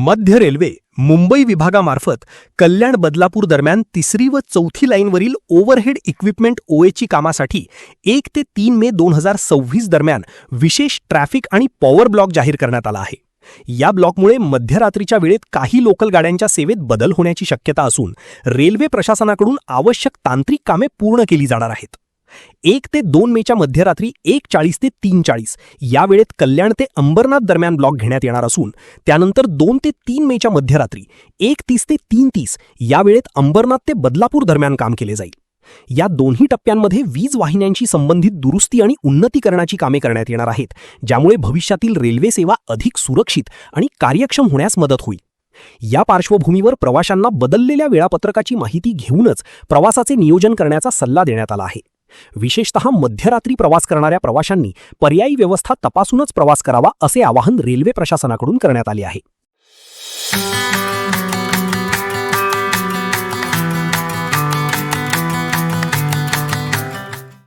मध्य रेल्वे मुंबई विभागामार्फत कल्याण बदलापूर दरम्यान 3री व 4थी लाईनवरील ओव्हरहेड इक्विपमेंट ओएची कामासाठी 1 ते 3 मे 2026 दरम्यान विशेष ट्रॅफिक आणि पॉवर ब्लॉक जाहीर करण्यात आला आहे। या ब्लॉकमुळे मध्यरात्रीच्या वेळेत काही लोकल गाड्यांच्या सेवेत बदल होण्याची शक्यता असून रेल्वे प्रशासनाकडून आवश्यक तांत्रिक कामे पूर्ण केली जाणार आहेत। 1 ते 2 मेच्या मध्यरात्री 1:40 ते 3:40 या वेळेत कल्याण ते अंबरनाथ दरम्यान ब्लॉक घेण्यात येणार असून त्यानंतर 2 ते 3 मेच्या मध्यरात्री 1:30 ते 3:30 या वेळेत अंबरनाथ ते बदलापूर दरम्यान काम केले जाईल। या दोन्ही टप्प्यांमध्ये वीज वाहिन्यांशी संबंधित दुरुस्ती आणि उन्नतीकरणाची कामे करण्यात येणार आहेत, ज्यामुळे भविष्यातील रेल्वे सेवा अधिक सुरक्षित आणि कार्यक्षम होण्यास मदत होईल। या पार्श्वभूमीवर प्रवाशांना बदललेल्या वेळापत्रकाची माहिती घेऊनच प्रवासाचे नियोजन करण्याचा सल्ला देण्यात आला आहे। विशेषतः मध्यरात्री प्रवास करणाऱ्या प्रवाशांनी पर्यायी व्यवस्था तपासूनच प्रवास करावा असे आवाहन रेल्वे प्रशासनाकडून करण्यात आले आहे।